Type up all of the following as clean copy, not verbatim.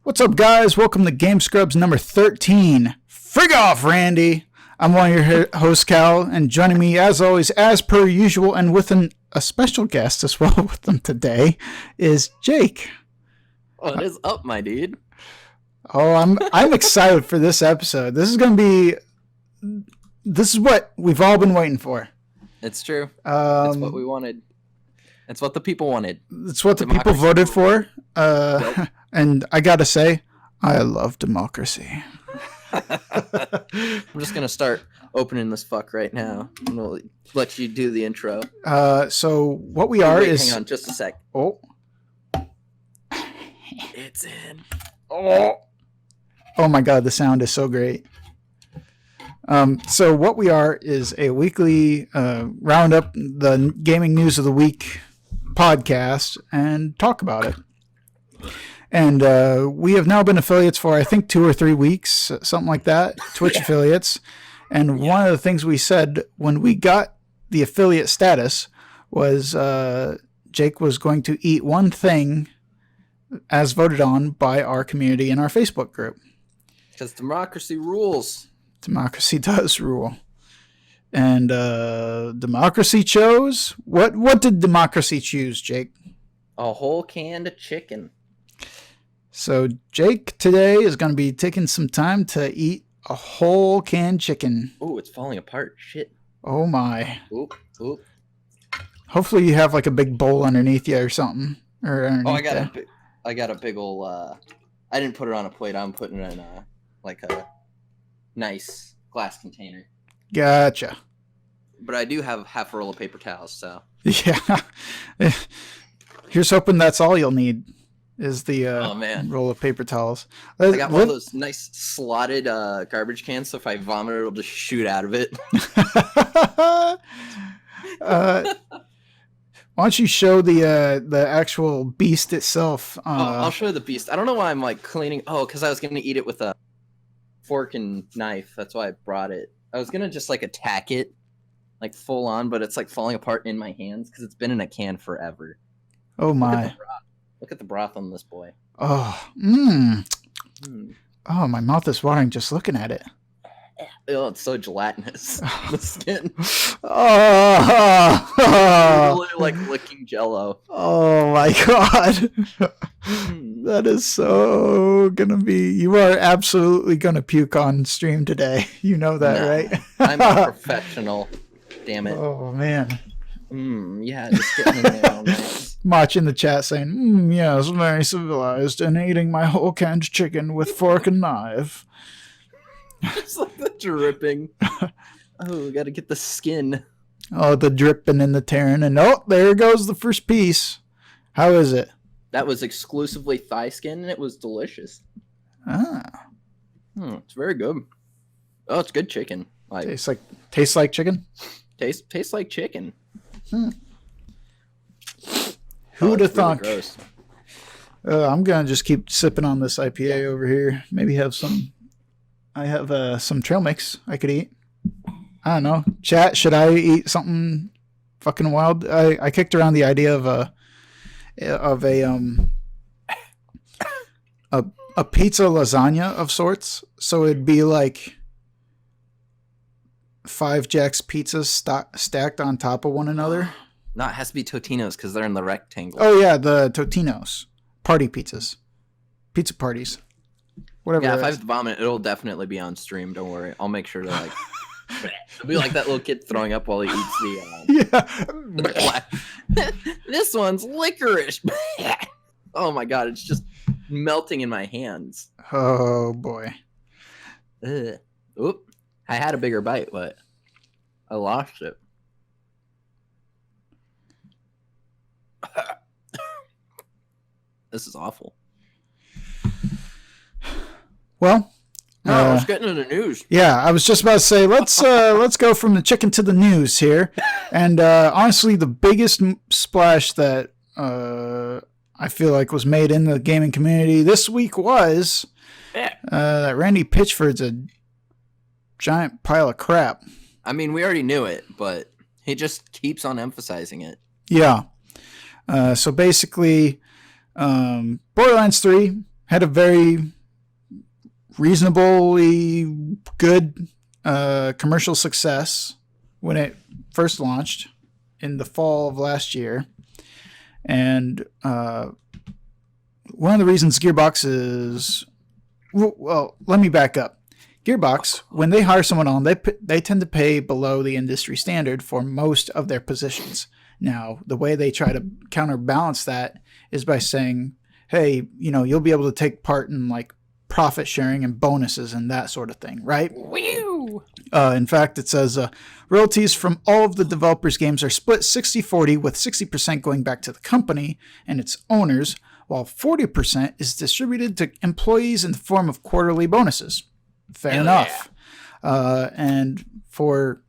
What's up, guys? Welcome to Game Scrubs number 13. Frig off, Randy. I'm one of your hosts, Cal, and joining me, as always, as per usual, and with a special guest as well with them today, is Jake. What is up, my dude? Oh, I'm excited for this episode. This is what we've all been waiting for. It's true. It's what we wanted. It's what the people wanted. It's what the people voted for. Yep. And I gotta say, I love democracy. I'm just gonna start opening this fuck right now. I'm gonna let you do the intro. So what we are is... Hang on, just a sec. Oh. It's in. Oh my god, the sound is so great. So what we are is a weekly roundup, the gaming news of the week podcast, and talk about it. And we have now been affiliates for, I think, 2 or 3 weeks, something like that, Twitch affiliates. And one of the things we said when we got the affiliate status was Jake was going to eat one thing as voted on by our community in our Facebook group. Because democracy rules. Democracy does rule. And democracy chose? What did democracy choose, Jake? A whole can of chicken. So Jake today is going to be taking some time to eat a whole canned chicken. Oh, it's falling apart. Shit. Oh my. Oop. Hopefully you have like a big bowl underneath you or something. I got a big ol', I didn't put it on a plate. I'm putting it in a nice glass container. Gotcha. But I do have half a roll of paper towels, so. Yeah. Here's hoping that's all you'll need is the roll of paper towels. I got one of those nice slotted garbage cans, so if I vomit, it'll just shoot out of it. Why don't you show the actual beast itself? I'll show the beast. I don't know why I'm like cleaning. Oh, because I was going to eat it with a fork and knife. That's why I brought it. I was going to just like attack it like full on, but it's like falling apart in my hands because it's been in a can forever. Oh my. Look at the broth on this boy. Oh, Oh, my mouth is watering just looking at it. Oh, it's so gelatinous. The skin. Oh, really like licking Jello. Oh my god. That is so gonna be. You are absolutely gonna puke on stream today. You know that, right? I'm a professional. Damn it. Oh man. Yeah, just getting in there all nice. Mach in the chat saying, yes, very civilized, and eating my whole canned chicken with fork and knife. It's like the dripping. Oh, we gotta get the skin. Oh, the dripping and the tearing, and there goes the first piece. How is it? That was exclusively thigh skin, and it was delicious. It's very good. Oh, it's good chicken. Tastes like chicken. Tastes like chicken. Who'd have thought? Really gross. I'm gonna just keep sipping on this IPA over here. Maybe have some. I have some trail mix I could eat. I don't know. Chat, should I eat something fucking wild? I kicked around the idea of a pizza lasagna of sorts. So it'd be like 5 Jack's pizzas stacked on top of one another. No, it has to be Totino's because they're in the rectangle. Oh yeah, the Totino's party pizzas, pizza parties, whatever. Yeah, if I have to vomit, it'll definitely be on stream. Don't worry, I'll make sure to like. It'll be like that little kid throwing up while he eats the. This one's licorice. Oh my god, it's just melting in my hands. Oh boy. Ugh. Oop! I had a bigger bite, but I lost it. This is awful. Well, let's get into the news. Yeah, I was just about to say let's go from the chicken to the news here, and honestly, the biggest splash that I feel like was made in the gaming community this week was that Randy Pitchford's a giant pile of crap. I mean, we already knew it, but he just keeps on emphasizing it. Yeah. So basically, Borderlands 3 had a very reasonably good commercial success when it first launched in the fall of last year. And one of the reasons Gearbox is... Well, let me back up. Gearbox, when they hire someone on, they tend to pay below the industry standard for most of their positions. Now, the way they try to counterbalance that is by saying, hey, you'll be able to take part in like profit sharing and bonuses and that sort of thing, right? Woo! In fact, it says royalties from all of the developers' games are split 60-40, with 60% going back to the company and its owners, while 40% is distributed to employees in the form of quarterly bonuses. Fair enough. Yeah. And for,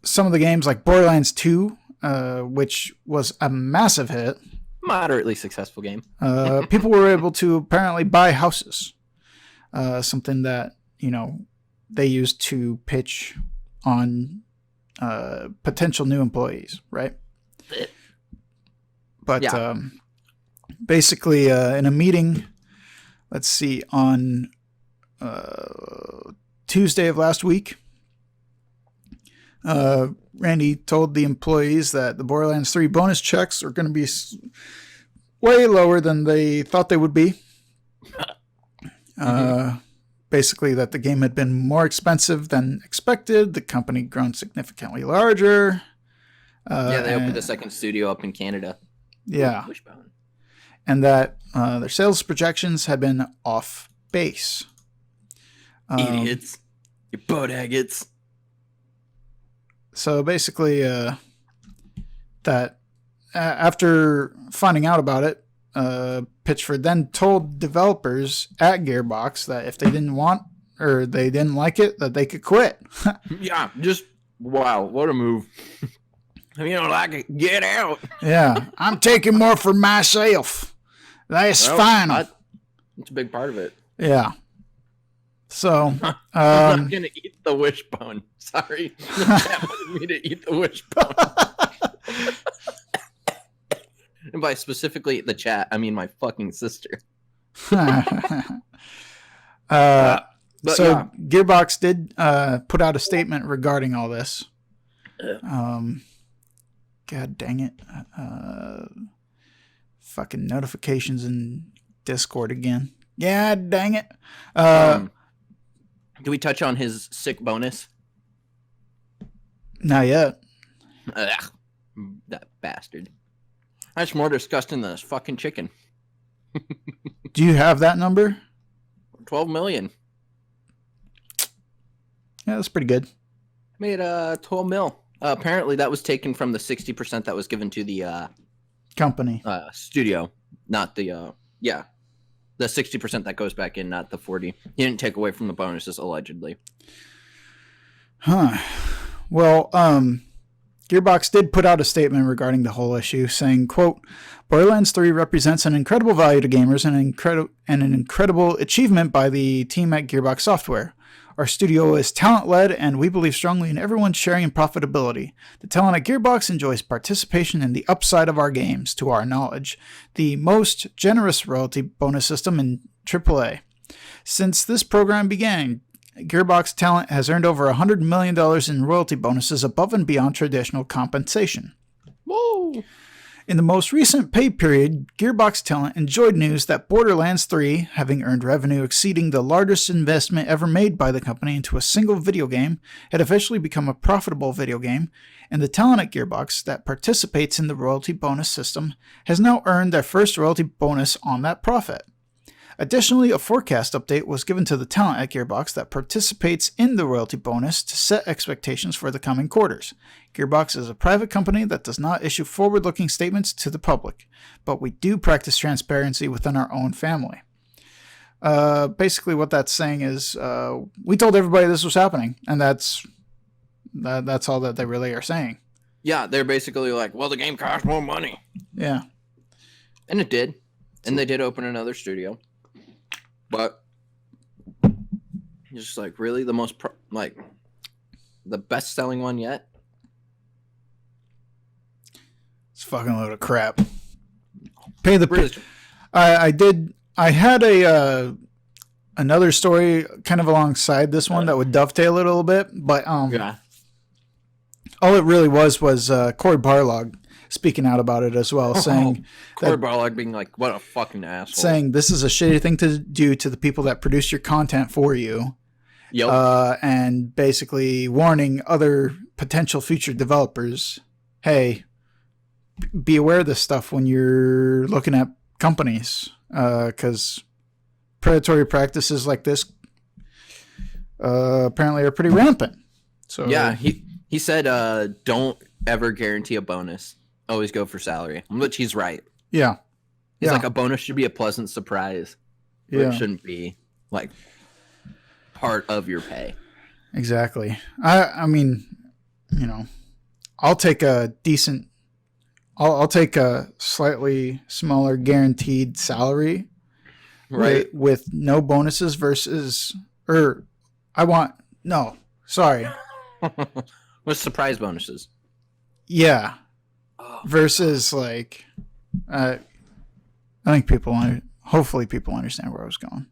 some of the games like Borderlands 2, which was a massive hit. Moderately successful game. People were able to apparently buy houses. Something that, they used to pitch on potential new employees, right? But yeah. Basically, in a meeting, let's see, on Tuesday of last week, Randy told the employees that the Borderlands 3 bonus checks are going to be way lower than they thought they would be. Basically, that the game had been more expensive than expected. The company grown significantly larger. They opened the second studio up in Canada. Yeah. Wishbone. And that their sales projections had been off base. Idiots. You boat agates. So basically, that after finding out about it, Pitchford then told developers at Gearbox that if they didn't want or they didn't like it, that they could quit. Yeah, wow, what a move. If you don't like it, get out. Yeah, I'm taking more for myself. That's fine. That's a big part of it. Yeah. So, I'm not going to eat the wishbone. Sorry. The chat wanted me to eat the wishbone. And by specifically the chat, I mean my fucking sister. Gearbox did put out a statement regarding all this. God dang it. Fucking notifications in Discord again. Yeah, dang it. Do we touch on his sick bonus? Not yet. Ugh, that bastard. That's more disgusting than this fucking chicken. Do you have that number? 12 million. Yeah, that's pretty good. Made 12 mil. Apparently that was taken from the 60% that was given to the company studio, not the the 60% that goes back in, not the 40. He didn't take away from the bonuses, allegedly. Huh. Well, Gearbox did put out a statement regarding the whole issue, saying, quote, Borderlands 3 represents an incredible value to gamers and an incredible achievement by the team at Gearbox Software. Our studio is talent-led, and we believe strongly in everyone sharing in profitability. The talent at Gearbox enjoys participation in the upside of our games, to our knowledge, the most generous royalty bonus system in AAA. Since this program began, Gearbox talent has earned over $100 million in royalty bonuses above and beyond traditional compensation. Whoa! In the most recent pay period, Gearbox talent enjoyed news that Borderlands 3, having earned revenue exceeding the largest investment ever made by the company into a single video game, had officially become a profitable video game, and the talent at Gearbox that participates in the royalty bonus system has now earned their first royalty bonus on that profit. Additionally, a forecast update was given to the talent at Gearbox that participates in the royalty bonus to set expectations for the coming quarters. Gearbox is a private company that does not issue forward-looking statements to the public, but we do practice transparency within our own family. Basically, what that's saying is we told everybody this was happening, and that's all that they really are saying. Yeah, they're basically like, well, the game cost more money. Yeah. And it did. And they did open another studio. But just like, really, the most the best-selling one yet? It's a fucking load of crap. Pay the British. I had another story kind of alongside this one that would dovetail it a little bit, but Yeah. all it really was Corey Barlog speaking out about it as well, saying Corey Barlog being like, what a fucking asshole. saying this is a shitty thing to do to the people that produce your content for you. Yep. And basically warning other potential future developers, hey, be aware of this stuff when you're looking at companies, because predatory practices like this apparently are pretty rampant. So yeah, he said don't ever guarantee a bonus. Always go for salary, which he's right. Yeah. He's like, a bonus should be a pleasant surprise. Yeah. It shouldn't be like part of your pay. Exactly. I mean, I'll take a decent, I'll take a slightly smaller guaranteed salary, Right. with no bonuses versus, With surprise bonuses. Yeah. Oh, Versus like, I think hopefully people understand where I was going.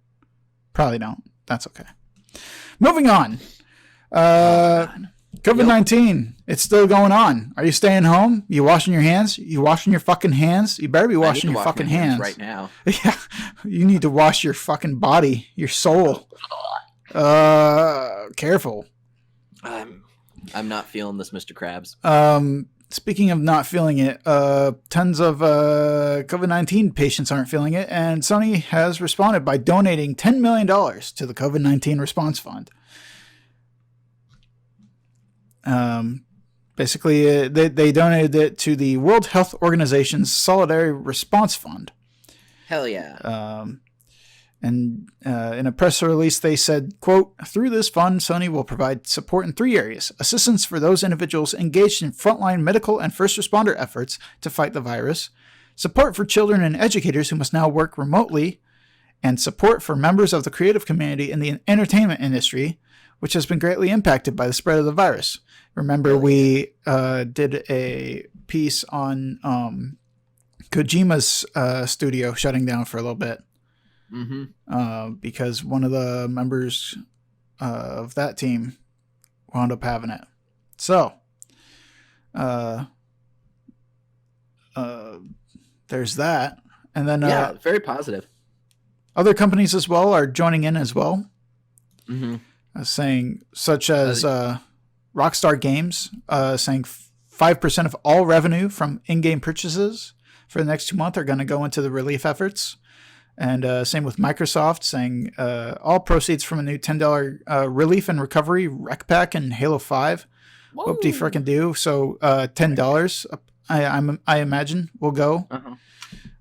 Probably don't. That's okay. Moving on. COVID-19. It's still going on. Are you staying home? You washing your hands? You washing your fucking hands? You better be washing your fucking hands right now. Yeah. You need to wash your fucking body, your soul. Careful. I'm not feeling this, Mr. Krabs. Speaking of not feeling it, tons of COVID-19 patients aren't feeling it, and Sony has responded by donating $10 million to the COVID-19 response fund. Basically, they donated it to the World Health Organization's Solidarity Response Fund. Hell yeah. And in a press release, they said, quote, through this fund, Sony will provide support in 3 areas: assistance for those individuals engaged in frontline medical and first responder efforts to fight the virus, support for children and educators who must now work remotely, and support for members of the creative community in the entertainment industry, which has been greatly impacted by the spread of the virus. Remember, we did a piece on Kojima's studio shutting down for a little bit. Mm-hmm. Because one of the members of that team wound up having it. So, there's that. And then very positive. Other companies as well are joining in as well. Mm-hmm. Saying, such as Rockstar Games, saying 5% of all revenue from in-game purchases for the next 2 months are going to go into the relief efforts. And same with Microsoft, saying all proceeds from a new $10 relief and recovery rec pack in Halo 5. Whoop de frickin' do. So $10, I imagine, will go.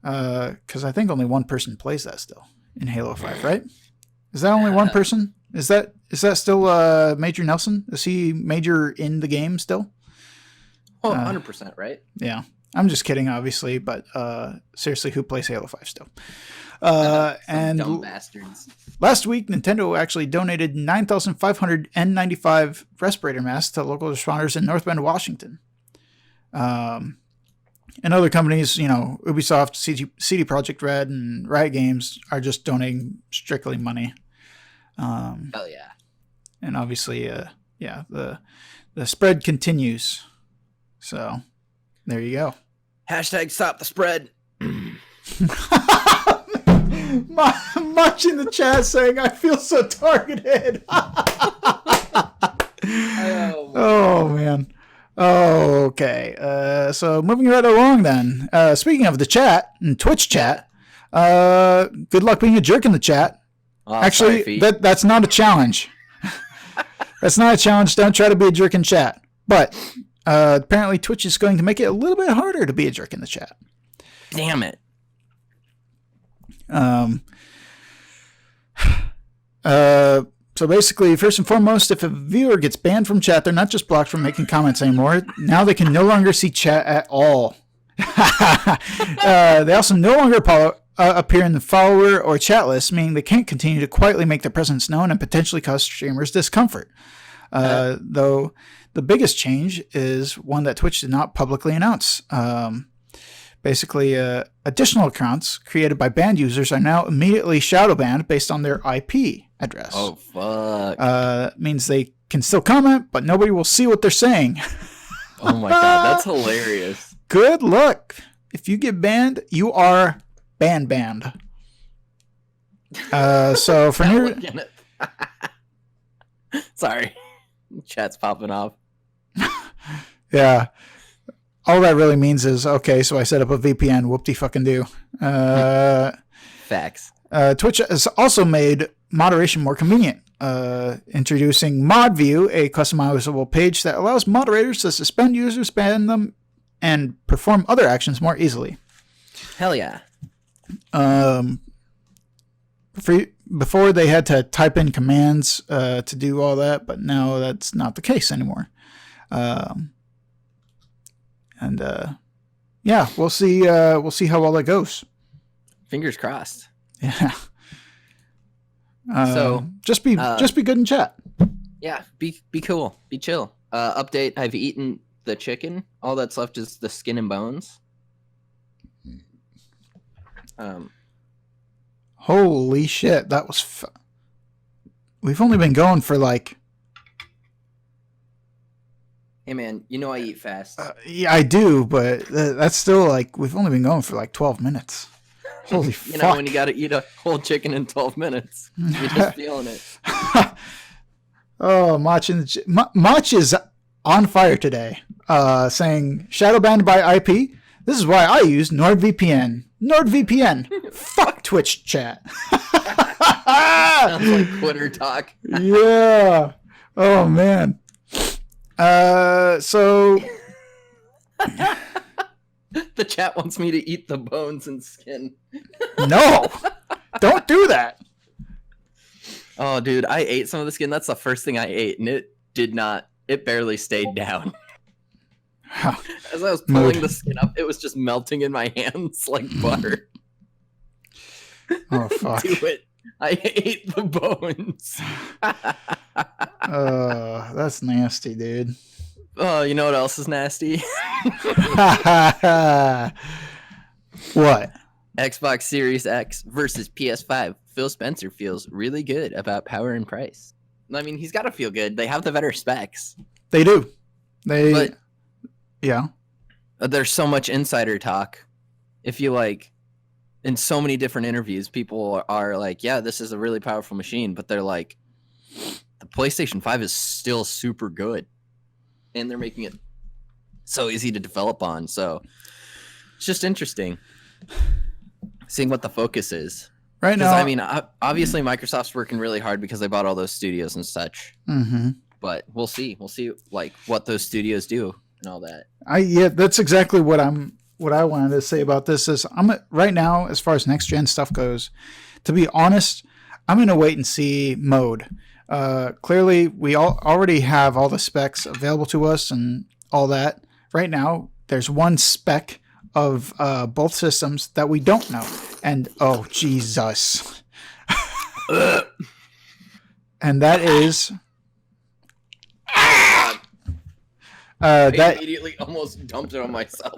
Because I think only one person plays that still in Halo 5, right? Is that only one person? Is that still Major Nelson? Is he Major in the game still? Oh, 100%, right? Yeah. I'm just kidding, obviously, but seriously, who plays Halo 5 still? And dumb bastards. Last week, Nintendo actually donated 9,500 N95 respirator masks to local responders in North Bend, Washington. And other companies, Ubisoft, CD Projekt Red, and Riot Games are just donating strictly money. Hell yeah. And obviously, the spread continues. So there you go. Hashtag stop the spread. Much in the chat saying, I feel so targeted. Oh, man. Oh, okay. So moving right along then. Speaking of the chat and Twitch chat, good luck being a jerk in the chat. Oh, actually, that's not a challenge. That's not a challenge. Don't try to be a jerk in chat. But apparently Twitch is going to make it a little bit harder to be a jerk in the chat. Damn it. So basically, first and foremost, if a viewer gets banned from chat, they're not just blocked from making comments anymore. Now they can no longer see chat at all. They also no longer appear in the follower or chat list, meaning they can't continue to quietly make their presence known and potentially cause streamers discomfort. Though the biggest change is one that Twitch did not publicly announce. Basically, additional accounts created by banned users are now immediately shadow banned based on their IP address. Oh, fuck. Means they can still comment, but nobody will see what they're saying. Oh my god, that's hilarious. Good luck. If you get banned, you are banned. So for here, sorry, chat's popping off. Yeah, all that really means is okay. So I set up a VPN. Whoop-de fucking do. Facts. Twitch has also made moderation more convenient, introducing Mod View, a customizable page that allows moderators to suspend users, ban them, and perform other actions more easily. Hell yeah. Before they had to type in commands to do all that, but now that's not the case anymore. Yeah, we'll see how all that goes. Fingers crossed. Yeah. So just be good in chat. Yeah, be cool, be chill. Update: I've eaten the chicken. All that's left is the skin and bones. Holy shit, that was. We've only been going for like. Hey man, you know I eat fast. Yeah, I do, but that's still like we've only been going for like 12 minutes. Holy fuck! You know when you got to eat a whole chicken in 12 minutes, you're just feeling it. Oh, Mach is on fire today, saying shadow banned by IP. This is why I use NordVPN. Fuck Twitch chat. Sounds like Twitter talk. Yeah. Oh man. So the chat wants me to eat the bones and skin. No, don't do that. Oh, dude, I ate some of the skin. That's the first thing I ate, and it barely stayed down. As I was pulling the skin up, it was just melting in my hands like butter. Oh, fuck. Do it. I ate the bones. That's nasty, dude. Oh, you know what else is nasty? What? Xbox Series X versus PS5. Phil Spencer feels really good about power and price. I mean, he's got to feel good. They have the better specs. They do. Yeah. There's so much insider talk. If you like, in so many different interviews, people are like, yeah, this is a really powerful machine, but they're like, the PlayStation 5 is still super good. And they're making it so easy to develop on. So it's just interesting seeing what the focus is. Right now, I mean, obviously Microsoft's working really hard because they bought all those studios and such. Mm-hmm. But we'll see. We'll see like what those studios do and all that. Yeah, that's exactly what I wanted to say about this. Is right now, as far as next gen stuff goes, to be honest, I'm in a wait and see mode. Clearly, we already have all the specs available to us and all that. Right now, there's one spec of both systems that we don't know. And, oh, Jesus. And that is... I immediately almost dumped it on myself.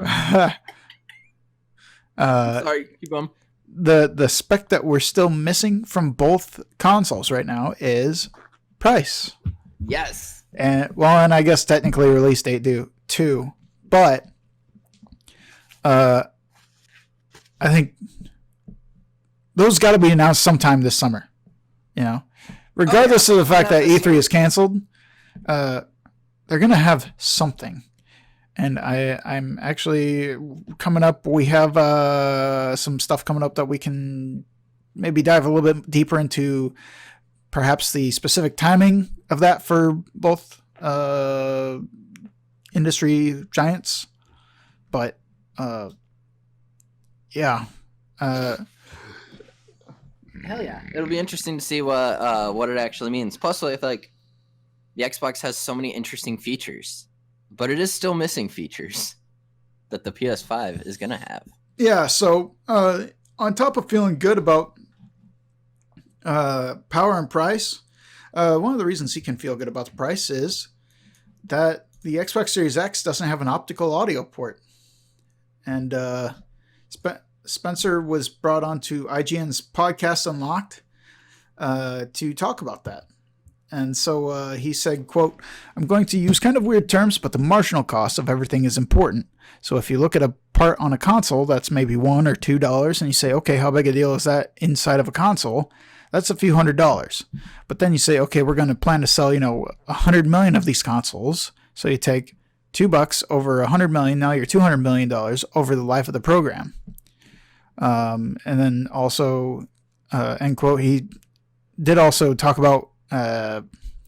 Sorry, keep on. The spec that we're still missing from both consoles right now is price. Yes. And I guess technically release date too, but I think those got to be announced sometime this summer. You know, regardless of the fact that E3 is canceled, they're gonna have something. And I'm actually coming up. We have some stuff coming up that we can maybe dive a little bit deeper into, perhaps the specific timing of that for both industry giants. But yeah, hell yeah, it'll be interesting to see what it actually means. Plus, I feel like the Xbox has so many interesting features. But it is still missing features that the PS5 is going to have. Yeah, so on top of feeling good about power and price, one of the reasons he can feel good about the price is that the Xbox Series X doesn't have an optical audio port. And Spencer was brought onto IGN's Podcast Unlocked to talk about that. And so he said, quote, "I'm going to use kind of weird terms, but the marginal cost of everything is important. So if you look at a part on a console that's maybe $1 or $2 and you say, okay, how big a deal is that inside of a console? That's a few $100s. But then you say, okay, we're going to plan to sell, 100 million of these consoles. So you take $2 over 100 million. Now you're $200 million over the life of the program." And then also, end quote, he did also talk about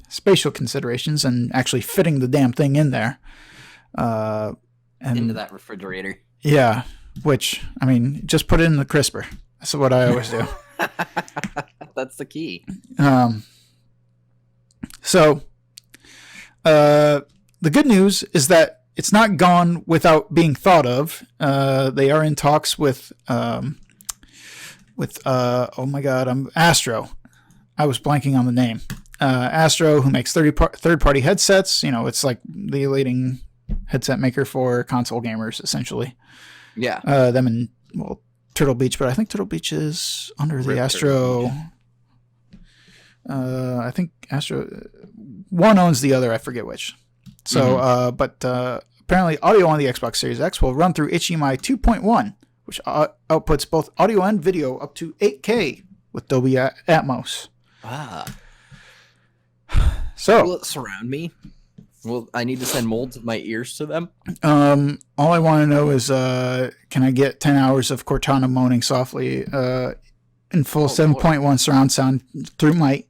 spatial considerations and actually fitting the damn thing in there. And into that refrigerator. Yeah, which, just put it in the crisper. That's what I always do. That's the key. So, the good news is that it's not gone without being thought of. They are in talks with oh my God, Astro. I was blanking on the name. Astro, who makes third-party headsets. It's like the leading headset maker for console gamers, essentially. Yeah. Them and, Turtle Beach, but I think Turtle Beach is under the Astro. I think Astro, one owns the other. I forget which. So, but apparently audio on the Xbox Series X will run through HDMI 2.1, which outputs both audio and video up to 8K with Dolby Atmos. Ah. So, will it surround me? Well, I need to send molds of my ears to them. All I want to know is, can I get 10 hours of Cortana moaning softly in full 7.1 surround sound through my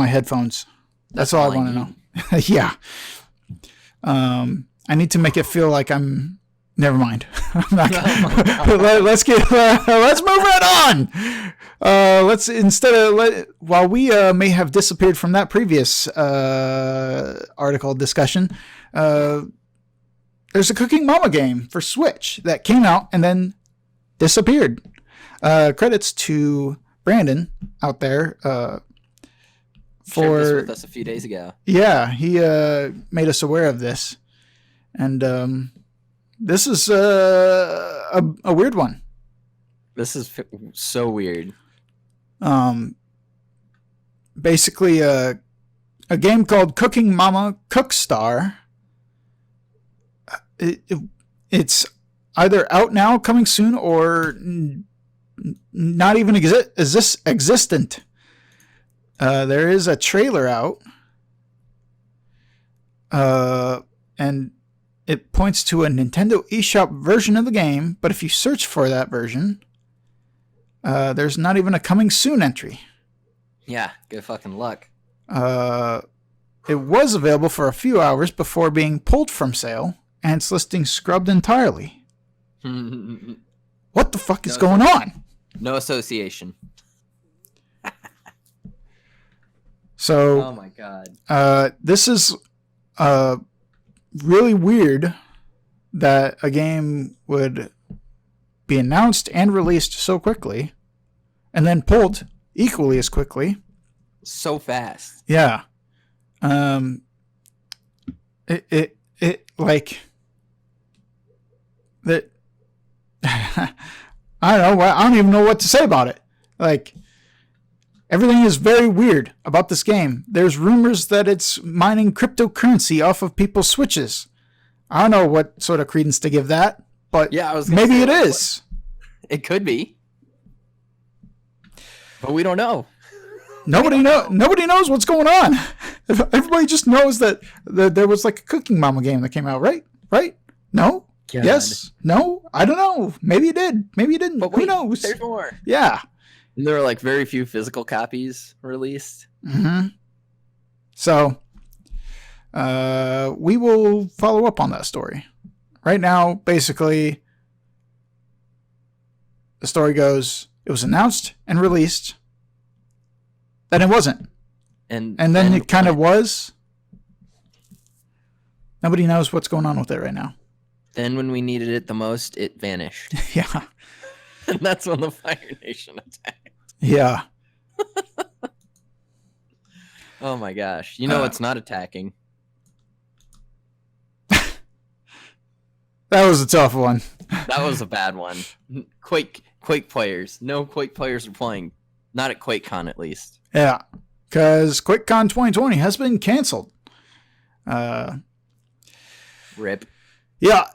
headphones? That's all I want to know. Yeah. I need to make it feel like I'm. Never mind. I'm not let's move right on. While we may have disappeared from that previous article discussion, there's a Cooking Mama game for Switch that came out and then disappeared. Credits to Brandon out there shared this with us a few days ago. Yeah, he made us aware of this, and this is a weird one. This is so weird. Basically, a game called Cooking Mama Cookstar. It's either out now, coming soon, or not even existent. There is a trailer out, and it points to a Nintendo eShop version of the game, but if you search for that version, there's not even a coming soon entry. Yeah, good fucking luck. It was available for a few hours before being pulled from sale, and its listing scrubbed entirely. What the fuck is going on? No association. So, oh my God. This is really weird that a game would be announced and released so quickly and then pulled equally as quickly. So fast. Yeah. It like that. I don't know. I don't even know what to say about it. Like, everything is very weird about this game. There's rumors that it's mining cryptocurrency off of people's Switches. I don't know what sort of credence to give that, but yeah, maybe it is. It could be. But we don't know. Nobody knows what's going on. Everybody just knows that there was like a Cooking Mama game that came out, right? Right? No? God. Yes? No? I don't know. Maybe it did. Maybe it didn't. But wait, who knows? There's more. Yeah. And there were like very few physical copies released. Mm-hmm. So, we will follow up on that story. Right now, basically, the story goes, it was announced and released, then it wasn't. And then it kind of was. Nobody knows what's going on with it right now. Then when we needed it the most, it vanished. Yeah. And that's when the Fire Nation attacked. Yeah. Oh my gosh. You know it's not attacking. That was a tough one. That was a bad one. Quake players. No Quake players are playing. Not at QuakeCon, at least. Yeah, because QuakeCon 2020 has been canceled. Rip. Yeah.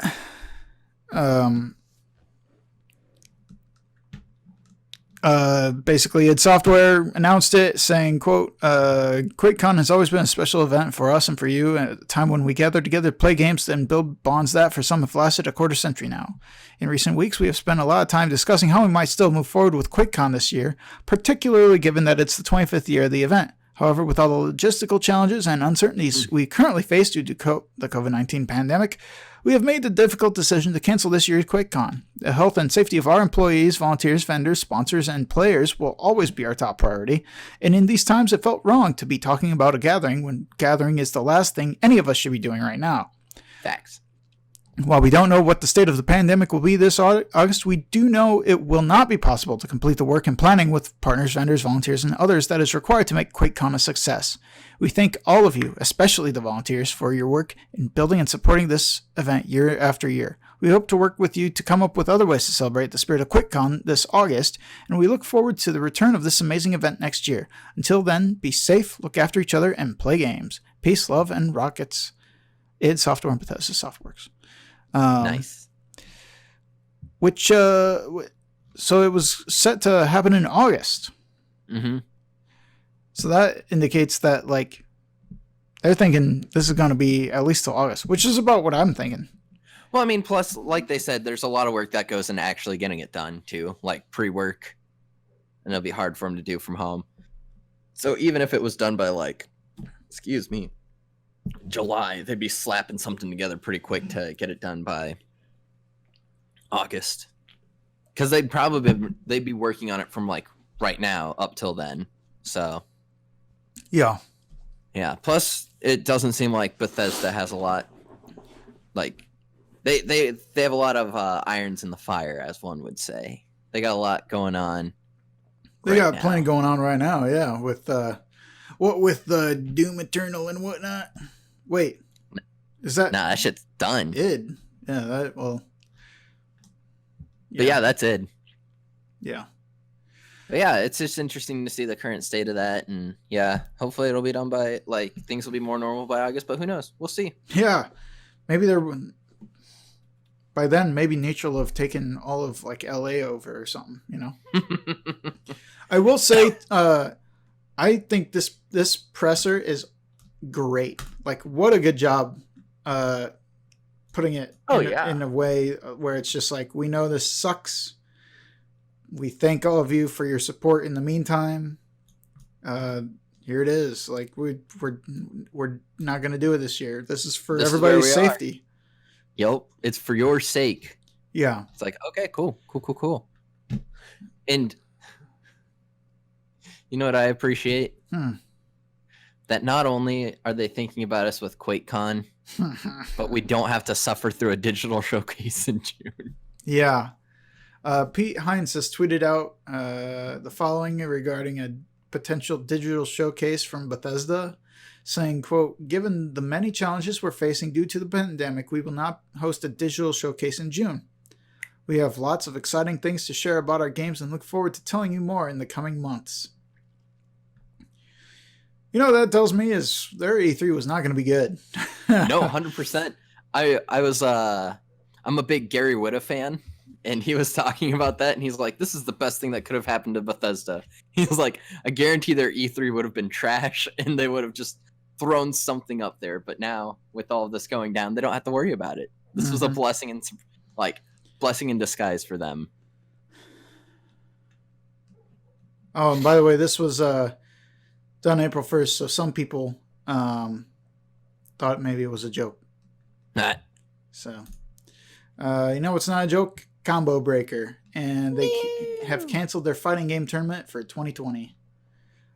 Basically, id Software announced it, saying, quote, QuakeCon has always been a special event for us and for you at a time when we gather together to play games and build bonds that for some have lasted a quarter century now. In recent weeks, we have spent a lot of time discussing how we might still move forward with QuakeCon this year, particularly given that it's the 25th year of the event. However, with all the logistical challenges and uncertainties we currently face due to the COVID-19 pandemic, we have made the difficult decision to cancel this year's QuakeCon. The health and safety of our employees, volunteers, vendors, sponsors, and players will always be our top priority, and in these times it felt wrong to be talking about a gathering when gathering is the last thing any of us should be doing right now. Facts. While we don't know what the state of the pandemic will be this August, we do know it will not be possible to complete the work and planning with partners, vendors, volunteers, and others that is required to make QuakeCon a success. We thank all of you, especially the volunteers, for your work in building and supporting this event year after year. We hope to work with you to come up with other ways to celebrate the spirit of QuakeCon this August, and we look forward to the return of this amazing event next year. Until then, be safe, look after each other, and play games. Peace, love, and rockets. id Software and Bethesda Softworks. Nice. Which, so it was set to happen in August. Mm-hmm. So that indicates that, like, they're thinking this is going to be at least till August, which is about what I'm thinking. Well, I mean, plus, like they said, there's a lot of work that goes into actually getting it done, too. Like, pre-work. And it'll be hard for them to do from home. So even if it was done by, like, excuse me, July, they'd be slapping something together pretty quick to get it done by August, because they'd be working on it from like right now up till then. So yeah. Plus, it doesn't seem like Bethesda has a lot. Like they have a lot of irons in the fire, as one would say. They got a lot going on. They got plenty going on right now. Yeah, with with the Doom Eternal and whatnot. Wait, is that? Nah, that shit's done. id. Yeah, that, well. Yeah. But yeah, that's id. Yeah. But yeah, it's just interesting to see the current state of that. And yeah, hopefully it'll be done by, like, things will be more normal by August, but who knows? We'll see. Yeah. Maybe by then, maybe nature will have taken all of, like, LA over or something, you know? I will say, I think this presser is great. Like, what a good job putting it in a way where it's just like, we know this sucks. We thank all of you for your support in the meantime. Here it is. Like, we're not going to do it this year. This is for everybody's safety. Yep. It's for your sake. Yeah. It's like, okay, cool. And you know what I appreciate? That not only are they thinking about us with QuakeCon, but we don't have to suffer through a digital showcase in June. Yeah. Pete Hines has tweeted out the following regarding a potential digital showcase from Bethesda, saying, quote, given the many challenges we're facing due to the pandemic, we will not host a digital showcase in June. We have lots of exciting things to share about our games and look forward to telling you more in the coming months. You know what that tells me is their E3 was not going to be good. No, 100%. I'm a big Gary Whitta fan, and he was talking about that, and he's like, this is the best thing that could have happened to Bethesda. He's like, I guarantee their E3 would have been trash, and they would have just thrown something up there. But now, with all of this going down, they don't have to worry about it. This was a blessing in disguise for them. Oh, and by the way, this was done April 1st, so some people thought maybe it was a joke. Nah. So, it's not a joke? Combo Breaker. And they have canceled their fighting game tournament for 2020.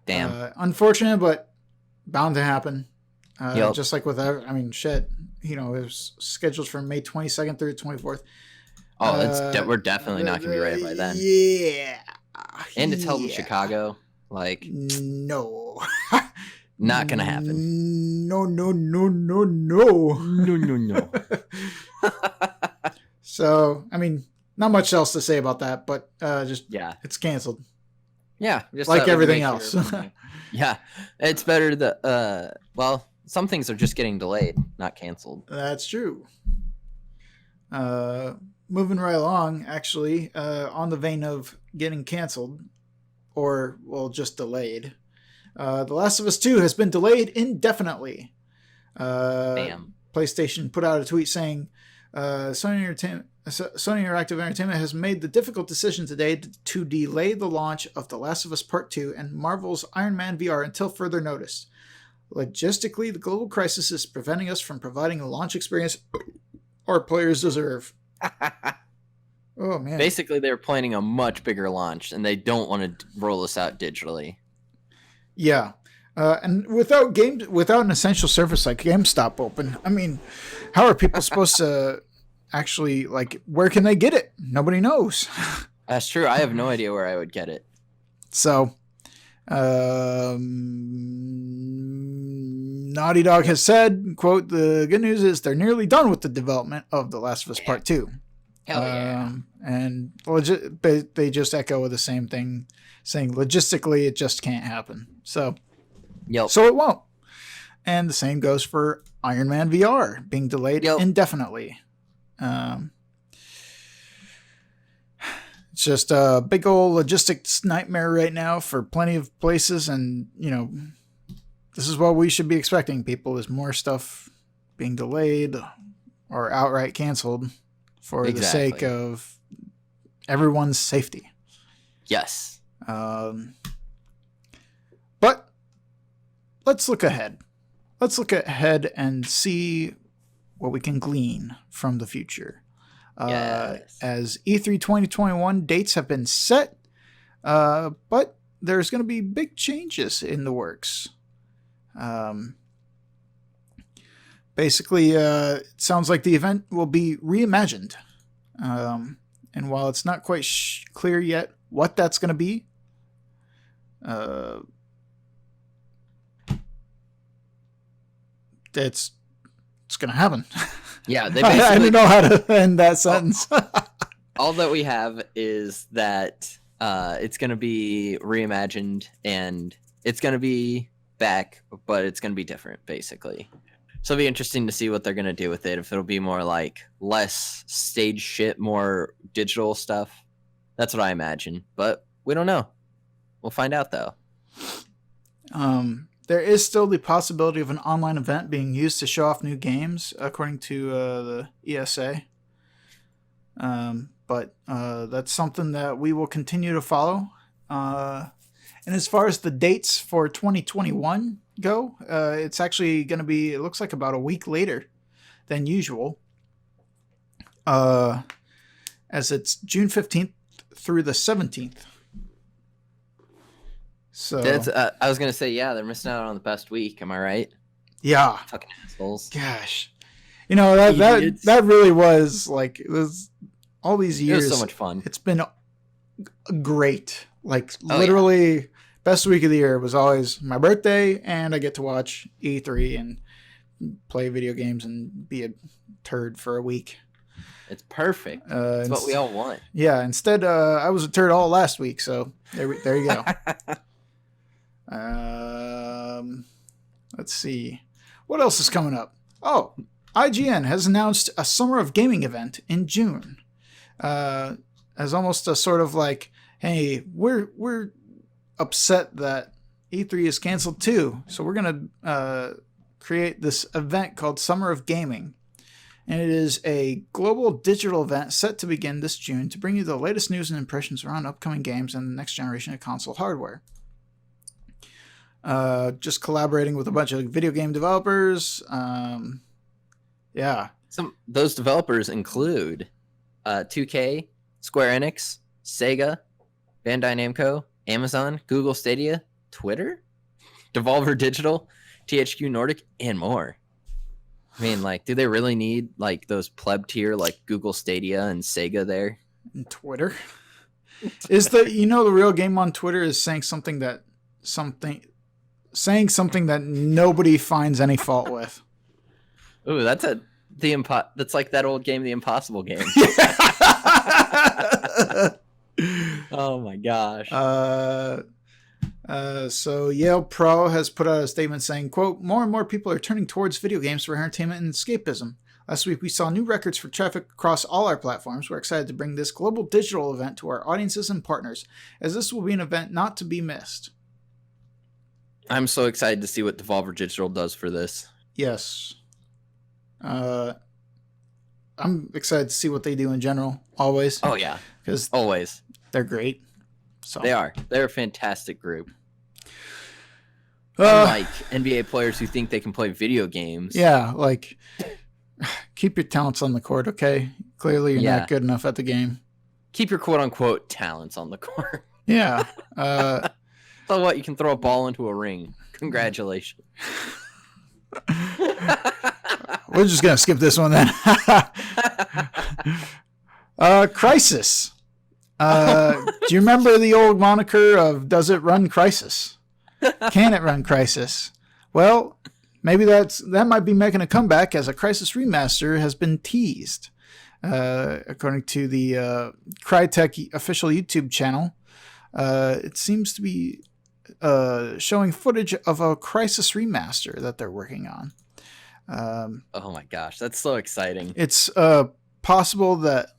Damn. Unfortunate, but bound to happen. Yep. Just like with, shit. It was scheduled for May 22nd through the 24th. Oh, we're definitely not going to be ready by then. Yeah. And it's held in Chicago. Like, no. Not going to happen. No. No. So, I mean, not much else to say about that, but just Yeah. it's canceled. Yeah. Just Like thought we'd everything make else. sure. Yeah. It's better that, well, some things are just getting delayed, not canceled. That's true. Moving right along, actually, on the vein of getting canceled, or, well, just delayed, The Last of Us 2 has been delayed indefinitely. Damn. PlayStation put out a tweet saying, Sony Interactive Entertainment has made the difficult decision today to delay the launch of The Last of Us Part 2 and Marvel's Iron Man VR until further notice. Logistically, the global crisis is preventing us from providing a launch experience our players deserve. Oh, man. Basically, they're planning a much bigger launch, and they don't want to roll this out digitally. Yeah. And without an essential service like GameStop open, I mean, how are people supposed to actually, like, where can they get it? Nobody knows. That's true. I have no idea where I would get it. So, Naughty Dog has said, quote, the good news is they're nearly done with the development of The Last of Us Part 2. Hell yeah. And they just echo the same thing, saying logistically it just can't happen. So it won't. And the same goes for Iron Man VR being delayed indefinitely. It's just a big old logistics nightmare right now for plenty of places, and this is what we should be expecting, people, is more stuff being delayed or outright canceled for the sake of everyone's safety. Yes. But let's look ahead. Let's look ahead and see what we can glean from the future. Yes. As E3 2021 dates have been set, but there's going to be big changes in the works. Basically, it sounds like the event will be reimagined. And while it's not quite clear yet what that's going to be, it's going to happen. Yeah, they I don't know how to end that sentence. All that we have is that it's going to be reimagined, and it's going to be back, but it's going to be different, basically. So it'll be interesting to see what they're going to do with it. If it'll be more like less stage shit, more digital stuff. That's what I imagine, but we don't know. We'll find out, though. There is still the possibility of an online event being used to show off new games, according to the ESA. But that's something that we will continue to follow. And as far as the dates for 2021 go, it's actually going to be, it looks like about a week later than usual. As it's June 15th through the 17th. So That's, I was going to say, yeah, they're missing out on the best week. Am I right? Yeah. Fucking assholes. Gosh. That really was like, it was all these years. It was so much fun. It's been great. Like literally best week of the year was always my birthday, and I get to watch E3 and play video games and be a turd for a week. It's perfect. It's what we all want. Yeah. Instead, I was a turd all last week. So there you go. Let's see. What else is coming up? Oh, IGN has announced a Summer of Gaming event in June. As almost a sort of like, hey, we're upset that E3 is canceled too, so we're gonna create this event called Summer of Gaming. And it is a global digital event set to begin this June to bring you the latest news and impressions around upcoming games and the next generation of console hardware. Just collaborating with a bunch of video game developers. Yeah. Those developers include 2K, Square Enix, Sega, Bandai Namco, Amazon, Google Stadia, Twitter, Devolver Digital, THQ Nordic, and more. I mean, like, do they really need like those pleb tier like Google Stadia and Sega there? And Twitter is the real game on Twitter is saying something that nobody finds any fault with. Ooh, that's a That's like that old game, the Impossible Game. Oh my gosh. So Yale Pro has put out a statement saying, quote, more and more people are turning towards video games for entertainment and escapism. Last week, we saw new records for traffic across all our platforms. We're excited to bring this global digital event to our audiences and partners, as this will be an event not to be missed. I'm so excited to see what Devolver Digital does for this. Yes. I'm excited to see what they do in general, always. Oh, yeah. Because always. They're great. So. They are. They're a fantastic group. Unlike NBA players who think they can play video games. Yeah, like... Keep your talents on the court, okay? Clearly, you're not good enough at the game. Keep your quote-unquote talents on the court. Yeah. So what? You can throw a ball into a ring. Congratulations. We're just going to skip this one then. Crisis. Do you remember the old moniker of Does It Run Crisis? Can it run Crisis? Well... maybe that might be making a comeback as a Crisis Remaster has been teased. According to the Crytek official YouTube channel, it seems to be showing footage of a Crisis Remaster that they're working on. Oh my gosh, that's so exciting. It's possible that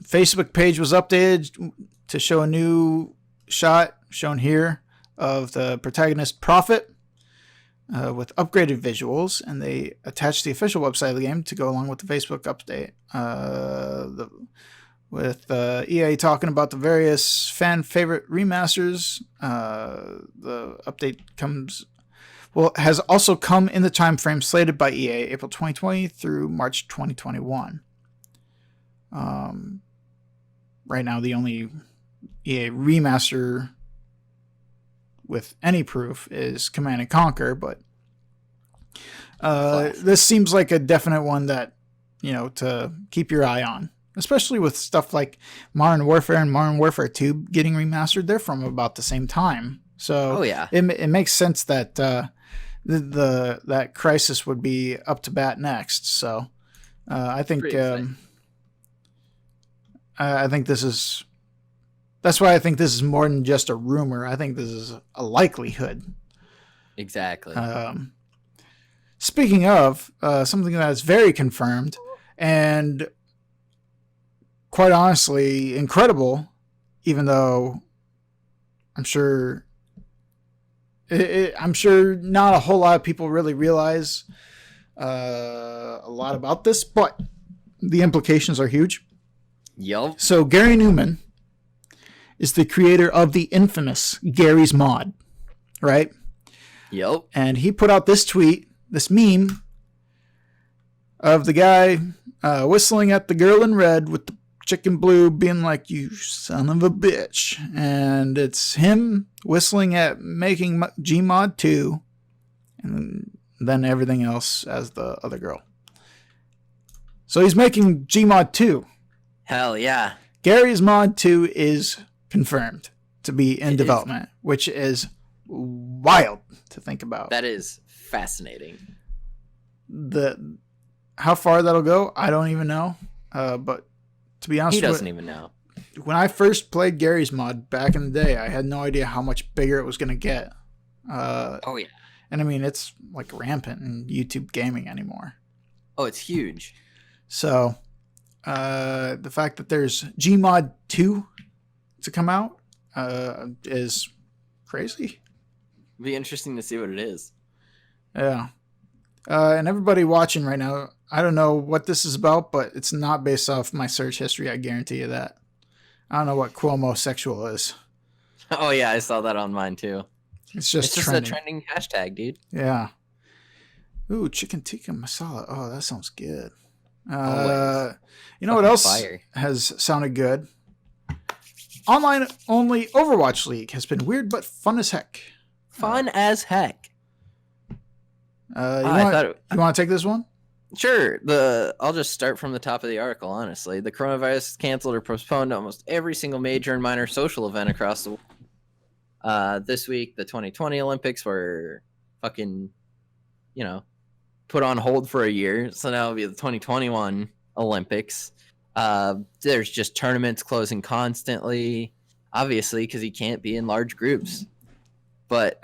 Facebook page was updated to show a new shot shown here of the protagonist Prophet with upgraded visuals, and they attached the official website of the game to go along with the Facebook update. With EA talking about the various fan favorite remasters, the update has also come in the time frame slated by EA, April 2020 through March 2021. Right now, the only EA remaster with any proof is Command & Conquer, but this seems like a definite one that, to keep your eye on, especially with stuff like Modern Warfare and Modern Warfare 2 getting remastered. They're from about the same time. So it makes sense that that Crisis would be up to bat next. So I think this is... that's why I think this is more than just a rumor. I think this is a likelihood. Exactly. Speaking of something that is very confirmed and quite honestly incredible, even though I'm sure not a whole lot of people really realize a lot about this, but the implications are huge. Yep. So Gary Newman is the creator of the infamous Gary's Mod, right? Yep. And he put out this tweet, this meme of the guy whistling at the girl in red with the chick in blue being like, you son of a bitch. And it's him whistling at making Gmod 2 and then everything else as the other girl. So he's making Gmod 2. Hell yeah. Gary's Mod 2 is confirmed to be in development, which is wild to think about. That is fascinating. How far that'll go, I don't even know. But to be honest, he doesn't even know. When I first played Gary's Mod back in the day, I had no idea how much bigger it was going to get. Oh yeah. And I mean, it's like rampant in YouTube gaming anymore. Oh, it's huge. So the fact that there's Gmod 2 to come out is crazy. It'll be interesting to see what it is. Yeah. And everybody watching right now, I don't know what this is about, but it's not based off my search history. I guarantee you that. I don't know what Cuomo sexual is. Oh yeah, I saw that on mine too. It's just a trending hashtag, dude. Yeah. Ooh, chicken tikka masala. Oh, that sounds good. You know what else has sounded good? Online only Overwatch League has been weird but fun as heck. Fun as heck. You want to take this one? Sure. I'll just start from the top of the article, honestly. The coronavirus canceled or postponed almost every single major and minor social event across the world. This week, the 2020 Olympics were fucking, put on hold for a year. So now it'll be the 2021 Olympics. There's just tournaments closing constantly, obviously, because he can't be in large groups. But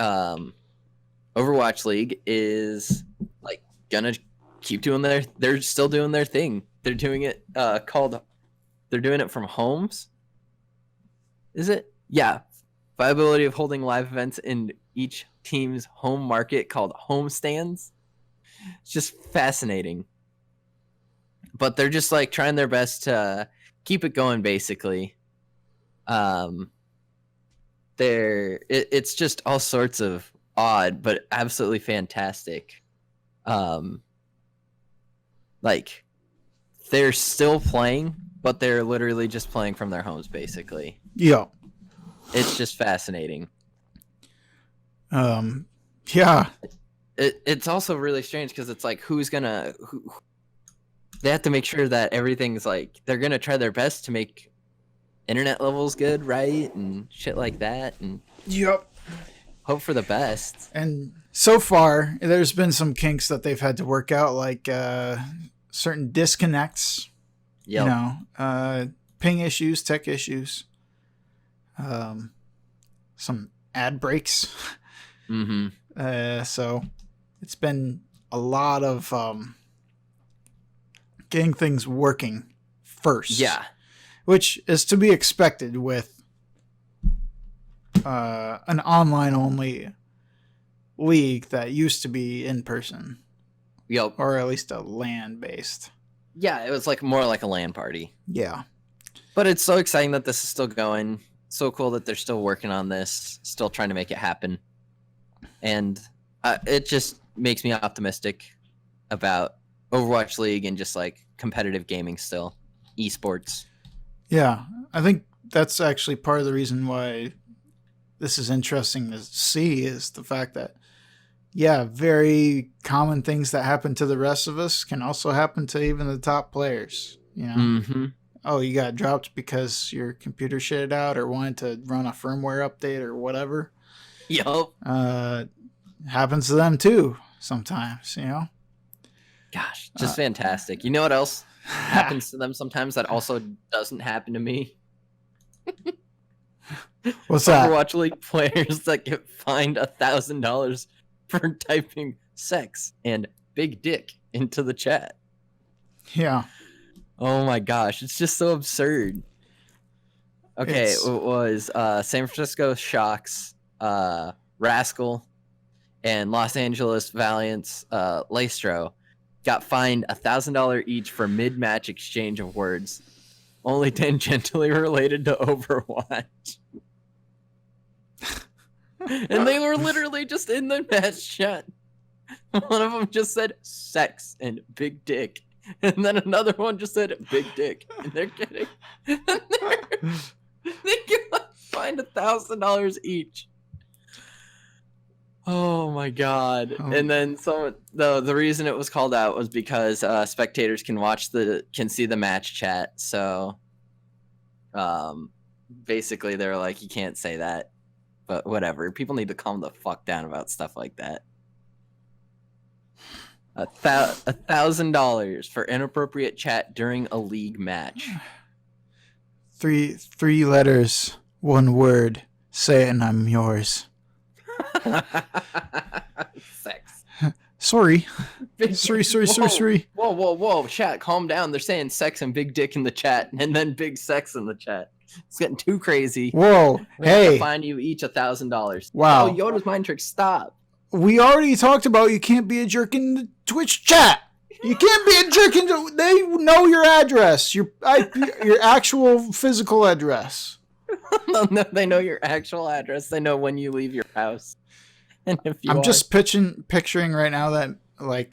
Overwatch League is like gonna keep doing they're still doing their thing. They're doing it they're doing it from homes. Is it? Yeah. Viability of holding live events in each team's home market called home stands. It's just fascinating. But they're just like trying their best to keep it going, basically. It's just all sorts of odd, but absolutely fantastic. Like they're still playing, but they're literally just playing from their homes, basically. Yeah. It's just fascinating. Yeah. It's also really strange because it's like who they have to make sure that everything's like they're gonna try their best to make internet levels good, right? And shit like that, and yep. Hope for the best. And so far, there's been some kinks that they've had to work out, like certain disconnects. Yep. You know, ping issues, tech issues, some ad breaks. Mm-hmm. So it's been a lot of getting things working first. Yeah. Which is to be expected with an online-only league that used to be in person. Yep. Or at least a LAN-based. Yeah, it was like more like a LAN party. Yeah. But it's so exciting that this is still going. So cool that they're still working on this, still trying to make it happen. And it just makes me optimistic about Overwatch League and just like competitive gaming still. Esports. Yeah, I think that's actually part of the reason why this is interesting to see is the fact that, yeah, very common things that happen to the rest of us can also happen to even the top players. You know, Mm-hmm. Oh, you got dropped because your computer shitted out or wanted to run a firmware update or whatever. Yup. Happens to them too sometimes, you know? Gosh, just fantastic. You know what else happens to them sometimes that also doesn't happen to me? What's that? Overwatch League players that get fined $1,000 for typing sex and big dick into the chat. Yeah. Oh my gosh, it's just so absurd. Okay, it was San Francisco Shocks, Rascal, and Los Angeles Valiant's Lastro got fined $1,000 each for mid-match exchange of words, only tangentially related to Overwatch. And they were literally just in the match chat. One of them just said sex and big dick. And then another one just said big dick. And they're kidding. They got fined $1,000 each. Oh my god. Oh. And then the reason it was called out was because spectators can see the match chat. So basically they're like, you can't say that. But whatever. People need to calm the fuck down about stuff like that. $1,000 for inappropriate chat during a league match. Three letters, one word. Say it and I'm yours. Sex. Sorry. Big Sorry. Whoa. Chat, calm down. They're saying sex and big dick in the chat and then big sex in the chat. It's getting too crazy. Whoa. Hey. Find you each $1,000. Wow. Oh, Yoda's mind trick. Stop. We already talked about you can't be a jerk in the Twitch chat. You can't be a jerk in they know your address, your actual physical address. No, they know your actual address. They know when you leave your house. And if you just picturing right now that like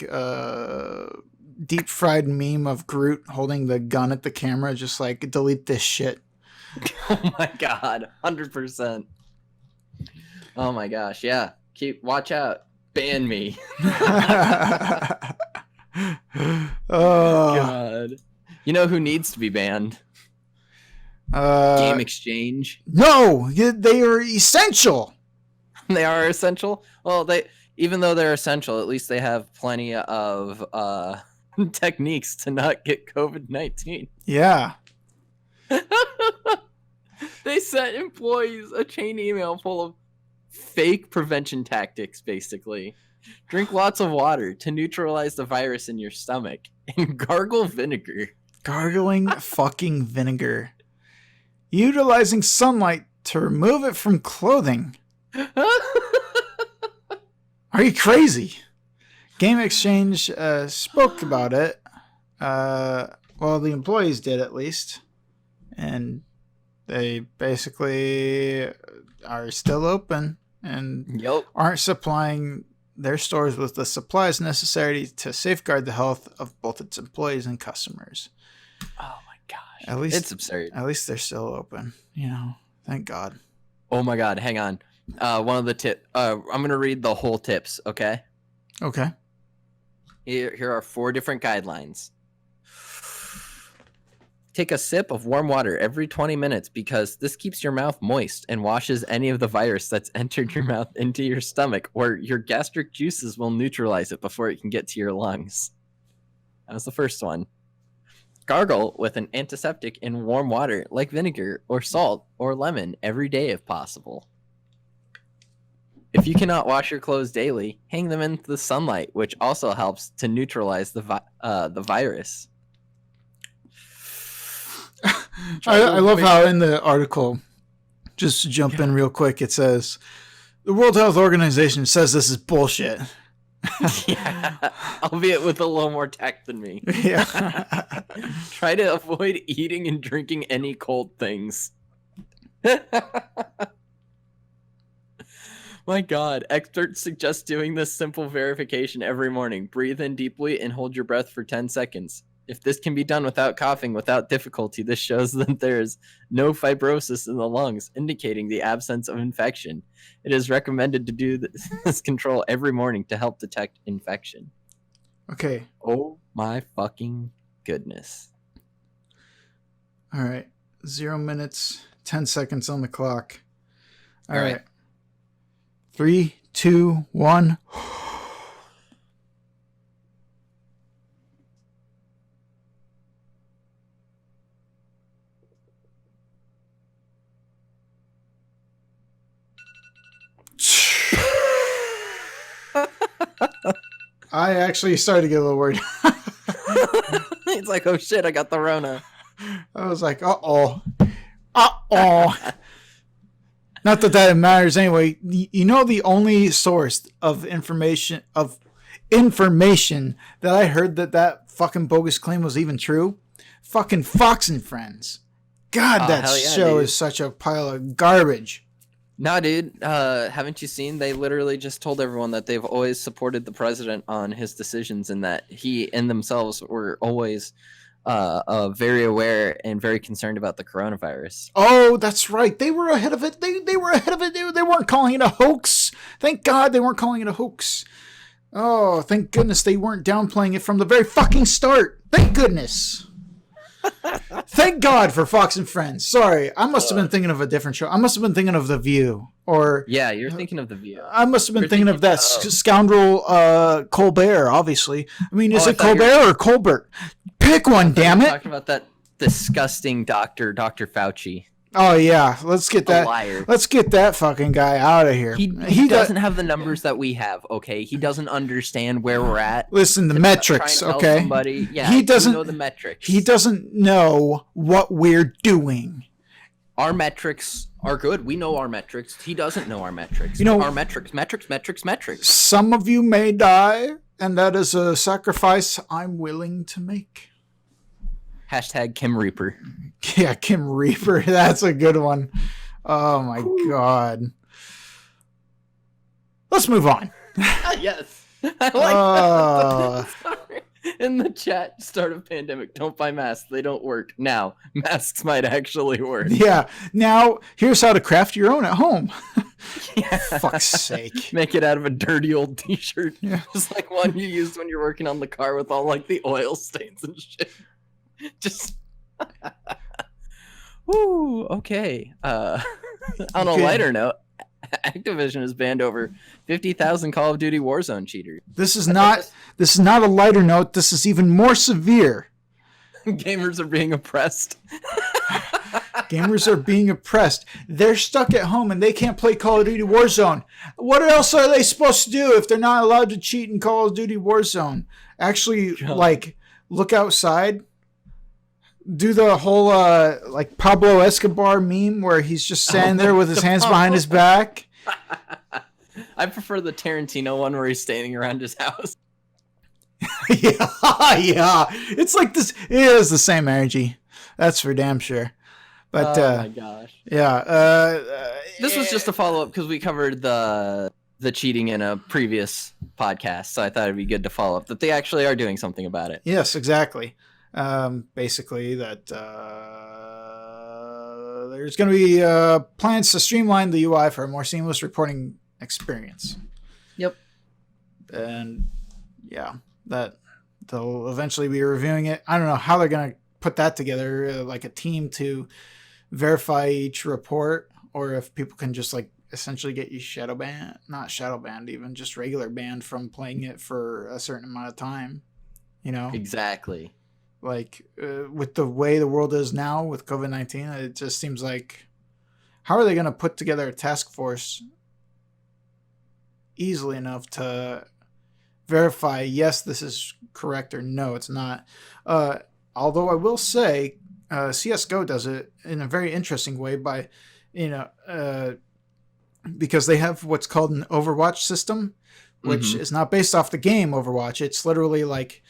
deep fried meme of Groot holding the gun at the camera, just like delete this shit. Oh my god, 100%. Oh my gosh, yeah. Watch out. Ban me. Oh god. You know who needs to be banned? Game Exchange. No, they are essential. They are essential. Well, even though they're essential, at least they have plenty of techniques to not get COVID-19. Yeah. They sent employees a chain email full of fake prevention tactics, basically. Drink lots of water to neutralize the virus in your stomach and gargle vinegar. Gargling fucking vinegar. Utilizing sunlight to remove it from clothing. Are you crazy? Game Exchange spoke about it. Well, the employees did at least. And they basically are still open and aren't supplying their stores with the supplies necessary to safeguard the health of both its employees and customers. Oh my gosh. At least it's absurd. At least they're still open. You know, thank God. Oh my God. Hang on. One of the tips. I'm going to read the whole tips, okay? Okay. Here are 4 different guidelines. Take a sip of warm water every 20 minutes because this keeps your mouth moist and washes any of the virus that's entered your mouth into your stomach, or your gastric juices will neutralize it before it can get to your lungs. That was the first one. Gargle with an antiseptic in warm water like vinegar or salt or lemon every day if possible. If you cannot wash your clothes daily, hang them into the sunlight, which also helps to neutralize the virus. I love how in the article, just to jump in real quick, it says, the World Health Organization says this is bullshit. Yeah, albeit with a little more tact than me. Yeah. Try to avoid eating and drinking any cold things. My God, experts suggest doing this simple verification every morning. Breathe in deeply and hold your breath for 10 seconds. If this can be done without coughing, without difficulty, this shows that there is no fibrosis in the lungs, indicating the absence of infection. It is recommended to do this control every morning to help detect infection. Okay. Oh my fucking goodness. All right. 0 minutes, 10 seconds on the clock. All right. 3, 2, 1. I actually started to get a little worried. It's like, oh shit, I got the Rona. I was like, uh-oh. Uh-oh. Not that that matters anyway. You know, the only source of information that I heard that fucking bogus claim was even true? Fucking Fox and Friends. God, that show is such a pile of garbage. No, dude. Haven't you seen? They literally just told everyone that they've always supported the president on his decisions and that he and themselves were always very aware and very concerned about the coronavirus. Oh, that's right. They were ahead of it. They were ahead of it. They weren't calling it a hoax. Thank God they weren't calling it a hoax. Oh, thank goodness they weren't downplaying it from the very fucking start. Thank goodness. Thank God for Fox and Friends. Sorry, I must have been thinking of a different show. I must have been thinking of The View. Or yeah, you're thinking of The View. I must have been thinking of that scoundrel Colbert, obviously. I mean, is it Colbert or Colbert? Pick one, damn it. Talking about that disgusting Dr. Fauci. Oh yeah, let's get that. Liar. Let's get that fucking guy out of here. He doesn't have the numbers that we have. Okay, he doesn't understand where we're at. Listen, the metrics. Okay, he doesn't know the metrics. He doesn't know what we're doing. Our metrics are good. We know our metrics. He doesn't know our metrics. You know, our metrics. Some of you may die, and that is a sacrifice I'm willing to make. Hashtag Kim Reaper. Yeah, Kim Reaper. That's a good one. Oh, my God. Let's move on. Yes. I like that. In the chat, start of pandemic. Don't buy masks. They don't work. Now, masks might actually work. Yeah. Now, here's how to craft your own at home. Yeah. Fuck's sake. Make it out of a dirty old t-shirt. Yeah. Just like one you used when you're working on the car with all like the oil stains and shit. Just woo, okay. On a lighter note, Activision has banned over 50,000 Call of Duty Warzone cheaters. This is not a lighter note. This is even more severe. Gamers are being oppressed. Gamers are being oppressed. They're stuck at home and they can't play Call of Duty Warzone. What else are they supposed to do if they're not allowed to cheat in Call of Duty Warzone? Actually, like, look outside. Do the whole like Pablo Escobar meme where he's just standing there with his hands behind his back. I prefer the Tarantino one where he's standing around his house. yeah. It's like this. It is the same energy. That's for damn sure. But oh my gosh. Yeah. This was just a follow up because we covered the cheating in a previous podcast, so I thought it'd be good to follow up that they actually are doing something about it. Yes, exactly. Basically, that there's going to be plans to streamline the UI for a more seamless reporting experience. Yep. And yeah, that they'll eventually be reviewing it. I don't know how they're going to put that together, like a team to verify each report, or if people can just like essentially get you not shadow banned, even just regular banned from playing it for a certain amount of time. You know? Exactly. Like with the way the world is now with COVID-19, it just seems like, how are they going to put together a task force easily enough to verify, yes, this is correct, or no, it's not. Although I will say CSGO does it in a very interesting way by, because they have what's called an Overwatch system, which is not based off the game Overwatch. It's literally like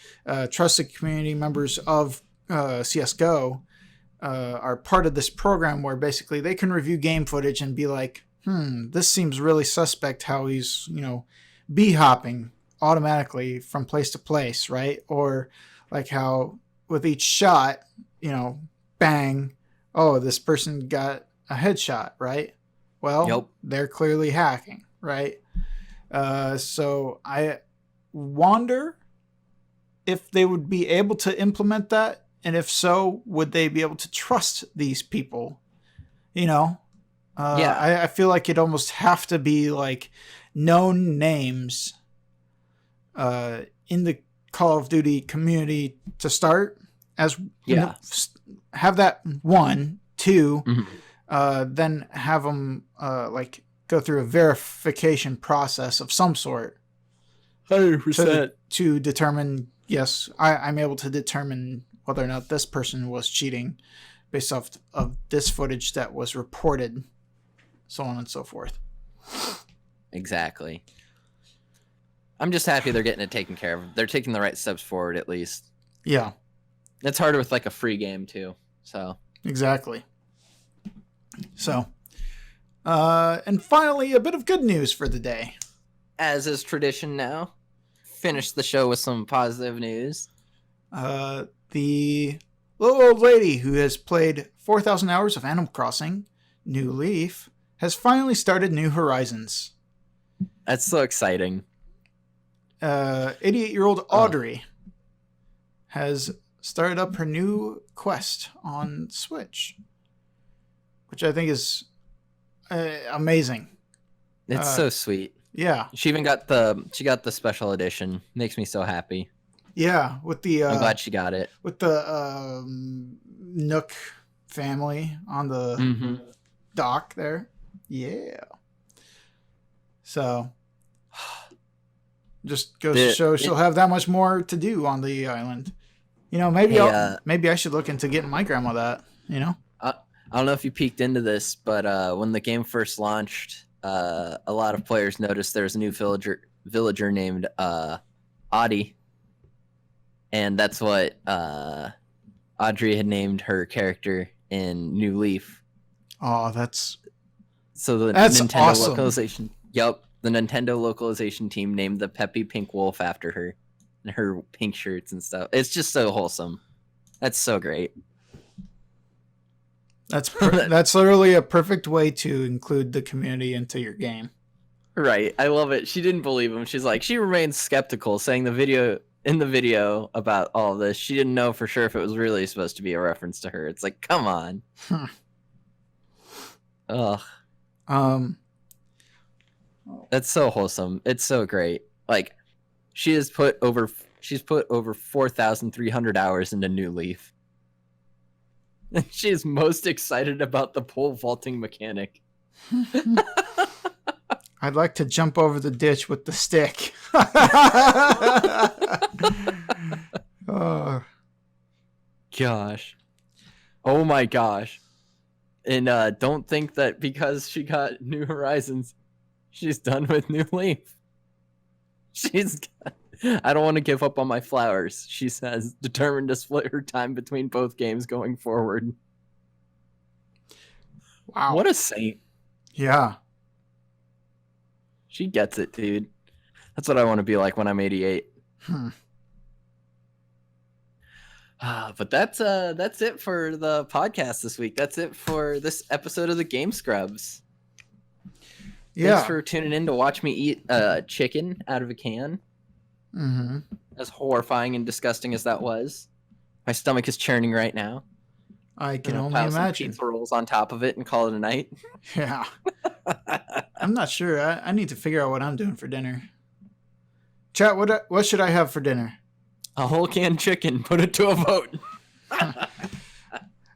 trusted community members of CSGO are part of this program where basically they can review game footage and be like, this seems really suspect how he's, bee-hopping automatically from place to place, right? Or like how with each shot, bang, oh, this person got a headshot, right? Well, They're clearly hacking, right? So I wonder if they would be able to implement that, and if so, would they be able to trust these people? I feel like it'd almost have to be like known names in the Call of Duty community to start, as have that 1, 2, then have them like go through a verification process of some sort. 100%. To determine, yes, I'm able to determine whether or not this person was cheating based off of this footage that was reported, so on and so forth. Exactly. I'm just happy they're getting it taken care of. They're taking the right steps forward, at least. Yeah. It's harder with like a free game too. So exactly. So, and finally, a bit of good news for the day. As is tradition now, finish the show with some positive news. The little old lady who has played 4,000 hours of Animal Crossing, New Leaf, has finally started New Horizons. That's so exciting. 88-year-old Audrey has started up her new quest on Switch, which I think is amazing. It's so sweet. Yeah. She even got the special edition. Makes me so happy. Yeah, with the I'm glad she got it. With the Nook family on the dock there. Yeah. So just goes to show she'll have that much more to do on the island. Maybe maybe I should look into getting my grandma that, I don't know if you peeked into this, but when the game first launched, a lot of players noticed there was a new villager named Audie, and that's what Audrey had named her character in New Leaf. Oh, that's Nintendo awesome. localization. Yep, the Nintendo localization team named the Peppy Pink Wolf after her, and her pink shirts and stuff. It's just so wholesome. That's so great. That's literally a perfect way to include the community into your game. Right. I love it. She didn't believe him. She's like, she remains skeptical, saying in the video about all of this, she didn't know for sure if it was really supposed to be a reference to her. It's like, come on. Ugh. That's so wholesome. It's so great. Like, she's put over 4,300 hours into New Leaf. And she is most excited about the pole vaulting mechanic. I'd like to jump over the ditch with the stick. Oh. Gosh. Oh my gosh. And don't think that because she got New Horizons, she's done with New Leaf. I don't want to give up on my flowers, she says, determined to split her time between both games going forward. Wow. What a saint. Yeah. She gets it, dude. That's what I want to be like when I'm 88. But that's it for the podcast this week. That's it for this episode of the Game Scrubs. Yeah. Thanks for tuning in to watch me eat chicken out of a can. Mm-hmm. As horrifying and disgusting as that was, my stomach is churning right now. I can only pile some imagine. pizza rolls on top of it and call it a night. Yeah. I'm not sure. I need to figure out what I'm doing for dinner. Chat, what should I have for dinner? A whole canned chicken. Put it to a vote.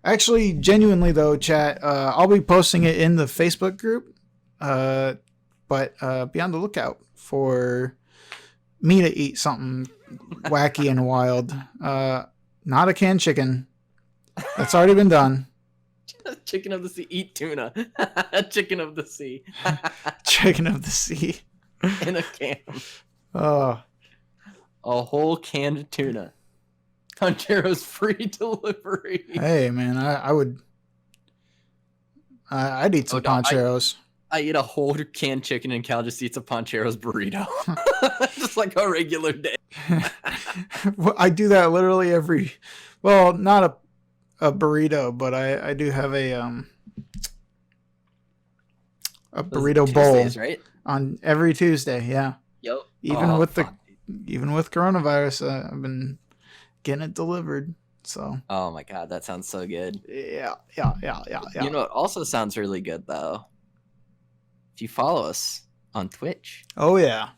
Actually, genuinely though, chat, I'll be posting it in the Facebook group. But be on the lookout for me to eat something wacky and wild. Not a canned chicken. That's already been done. Chicken of the sea. Eat tuna. Chicken of the sea. Chicken of the sea. In a can. Oh. A whole canned tuna. Conchero's free delivery. Hey, man, I would... I'd eat some Poncheros. I eat a whole canned chicken and Cal just eats a Ponchero's burrito. Just like a regular day. I do that literally every... Well, not a burrito, but I do have a burrito bowl, right? On every Tuesday. Yeah. Yep. Even with coronavirus, I've been getting it delivered. So. Oh my god, that sounds so good. Yeah. You know, it also sounds really good though. If you follow us on Twitch. Oh yeah.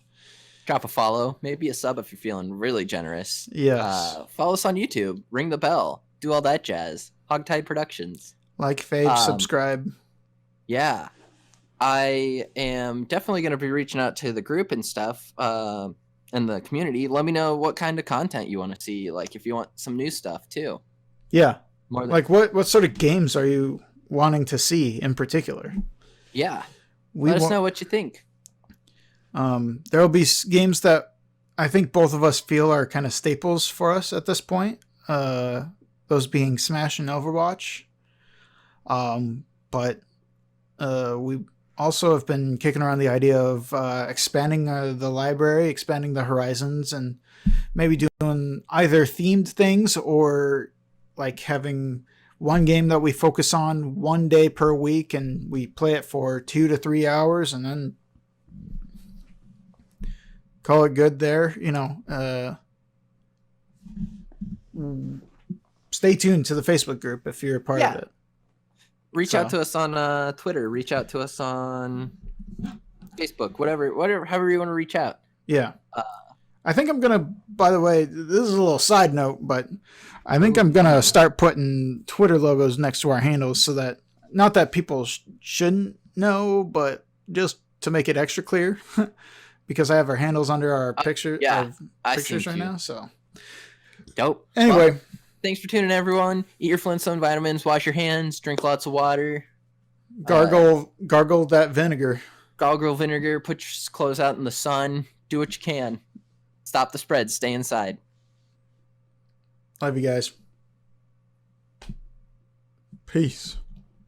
Drop a follow, maybe a sub if you're feeling really generous. Yes. Follow us on YouTube. Ring the bell. Do all that jazz. Hogtie Productions. Like, fave, subscribe. Yeah. I am definitely going to be reaching out to the group and stuff and the community. Let me know what kind of content you want to see. Like, if you want some new stuff, too. Yeah. More than- like, what sort of games are you wanting to see in particular? Yeah. Let us know what you think. There will be games that I think both of us feel are kind of staples for us at this point. Those being Smash and Overwatch. But we also have been kicking around the idea of expanding the library, expanding the horizons, and maybe doing either themed things or like having one game that we focus on one day per week and we play it for 2 to 3 hours and then call it good there. You know, stay tuned to the Facebook group if you're a part of it. Reach out to us on Twitter. Reach out to us on Facebook. Whatever, however you want to reach out. Yeah. I think I'm going to, by the way, this is a little side note, but I think I'm going to start putting Twitter logos next to our handles so that, not that people shouldn't know, but just to make it extra clear, because I have our handles under our pictures right now. So dope. Anyway. Well, thanks for tuning in, everyone. Eat your Flintstone vitamins, wash your hands, drink lots of water. Gargle that vinegar. Gargle vinegar, put your clothes out in the sun. Do what you can. Stop the spread. Stay inside. Love you guys. Peace.